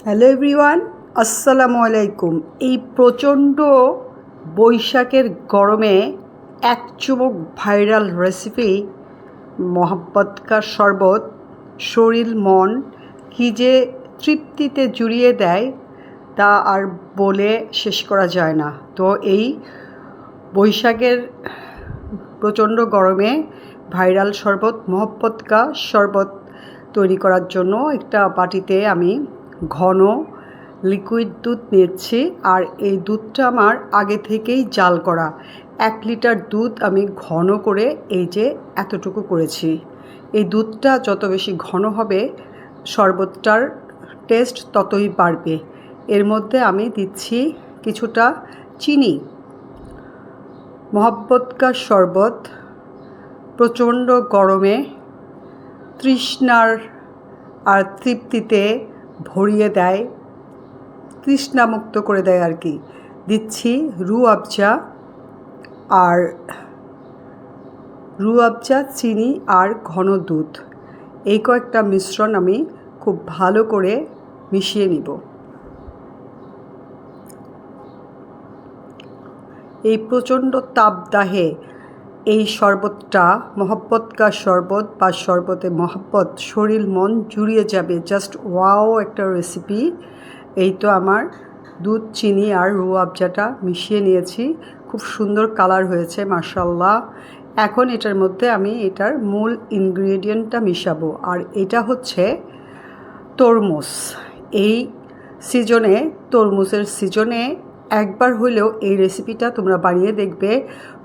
Hello everyone, আসসালামু আলাইকুম। এই প্রচণ্ড বৈশাখের গরমে এক চুমুক ভাইরাল রেসিপি মোহাব্বত কা শরবত শরীর মন কী যে তৃপ্তিতে জুড়িয়ে দেয় তা আর বলে শেষ করা যায় না। তো এই বৈশাখের প্রচণ্ড গরমে ভাইরাল শরবত মোহাব্বত কা শরবত তৈরি করার জন্য একটা বাটিতে আমি ঘন লিকুইড দুধ নিচ্ছি। আর এই দুধটা আমার আগে থেকেই জাল করা। 1 লিটার দুধ আমি ঘন করে এই যে এতটুকু করেছি। এই দুধটা যত বেশি ঘন হবে শরবতটার টেস্ট ততই বাড়বে। এর মধ্যে আমি দিচ্ছি কিছুটা চিনি। মোহাব্বত কা শরবত প্রচণ্ড গরমে তৃষ্ণার আর তৃপ্তিতে ভরিয়ে দেয়, তৃষ্ণামুক্ত করে দেয় আর কি। দিচ্ছি রুহ আফজা, চিনি আর ঘন দুধ। এই কয়েকটা মিশ্রণ আমি খুব ভালো করে মিশিয়ে নিব। এই প্রচণ্ড তাপদাহে এই শরবতটা মোহাব্বত কা শরবত বা শরবতে মোহাব্বত শরীর মন জুড়িয়ে যাবে। জাস্ট ওয়াও একটা রেসিপি। এই তো আমার দুধ, চিনি আর রুহ আফজাটা মিশিয়ে নিয়েছি। খুব সুন্দর কালার হয়েছে মাশাআল্লাহ। এখন এটার মধ্যে আমি এটার মূল ইনগ্রেডিয়েন্টটা মিশাবো। আর এটা হচ্ছে তরমুজ। এই সিজনে, তরমুজের সিজনে একবার হলেও এই রেসিপিটা তোমরা বানিয়ে দেখবে।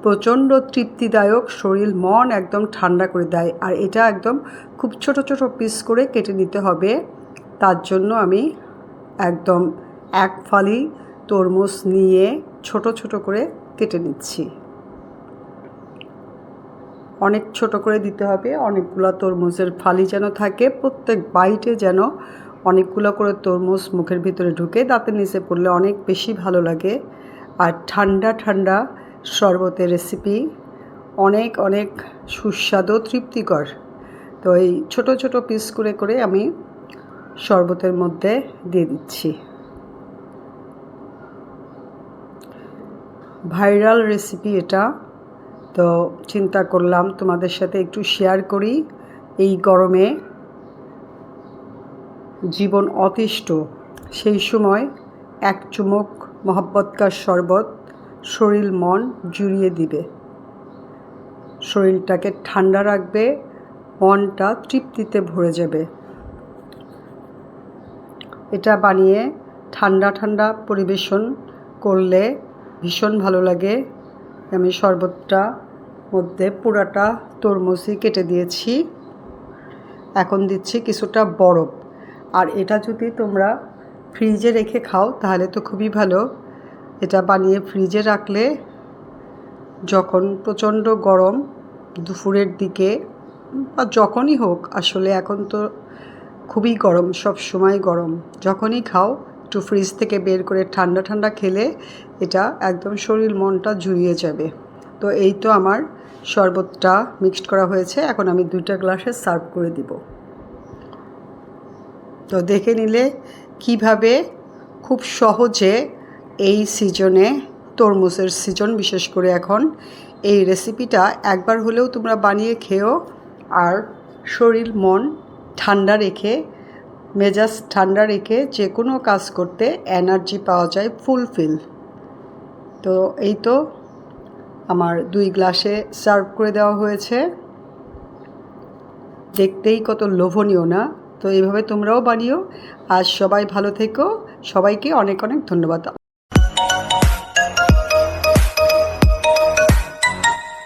প্রচণ্ড তৃপ্তিদায়ক, শরীর মন একদম ঠান্ডা করে দেয়। আর এটা একদম খুব ছোট ছোট পিস করে কেটে নিতে হবে। তার জন্য আমি একদম 1 ফালি তরমুজ নিয়ে ছোট ছোট করে কেটে নিচ্ছি। অনেক ছোট করে দিতে হবে। অনেকগুলো তরমুজের ফালি যেন থাকে, প্রত্যেক বাইটে যেন অনেকগুলো করে তরমুজ মুখের ভিতরে ঢুকে দাঁতের নিচে পড়লে অনেক বেশি ভালো লাগে। আর ঠান্ডা ঠান্ডা শরবতের রেসিপি অনেক অনেক সুস্বাদু, তৃপ্তিকর। তো এই ছোট ছোট পিস করে করে আমি শরবতের মধ্যে দিয়ে দিচ্ছি। ভাইরাল রেসিপি এটা, তো চিন্তা করলাম তোমাদের সাথে একটু শেয়ার করি। এই গরমে জীবন অতিষ্ঠ, সেই সময় 1 চুমুক মোহাব্বত কা শরবত শরীর মন জুড়িয়ে দিবে, শরীরটাকে ঠান্ডা রাখবে, মনটা তৃপ্তিতে ভরে যাবে। এটা বানিয়ে ঠান্ডা ঠান্ডা পরিবেশন করলে ভীষণ ভালো লাগে। আমি শরবতটা মধ্যে পুরাটা তরমুজই কেটে দিয়েছি। এখন দিচ্ছি কিছুটা বরফ। আর এটা যদি তোমরা ফ্রিজে রেখে খাও তাহলে তো খুবই ভালো। এটা বানিয়ে ফ্রিজে রাখলে যখন প্রচণ্ড গরম দুপুরের দিকে বা যখনই হোক, আসলে এখন তো খুবই গরম, সব সময় গরম, যখনই খাও একটু ফ্রিজ থেকে বের করে ঠান্ডা ঠান্ডা খেলে এটা একদম শরীর মনটা জুড়িয়ে যাবে। তো এই তো আমার শরবতটা মিক্সড করা হয়েছে। এখন আমি 2টা গ্লাসে সার্ভ করে দিব। তো দেখে নিলে কিভাবে খুব সহজে এই সিজনে, তরমুজের সিজন বিশেষ করে এখন, এই রেসিপিটা একবার হলেও তোমরা বানিয়ে খেও। আর শরীর মন ঠান্ডা রেখে, মেজাজ ঠান্ডা রেখে যে কোনো কাজ করতে এনার্জি পাওয়া যায় ফুলফিল। তো এই তো আমার 2 গ্লাসে সার্ভ করে দেওয়া হয়েছে। দেখতেই কত লোভনীয় না? তো এইভাবে তোমরাও বানিও। আর সবাই ভালো থেকো। সবাইকে অনেক অনেক ধন্যবাদ।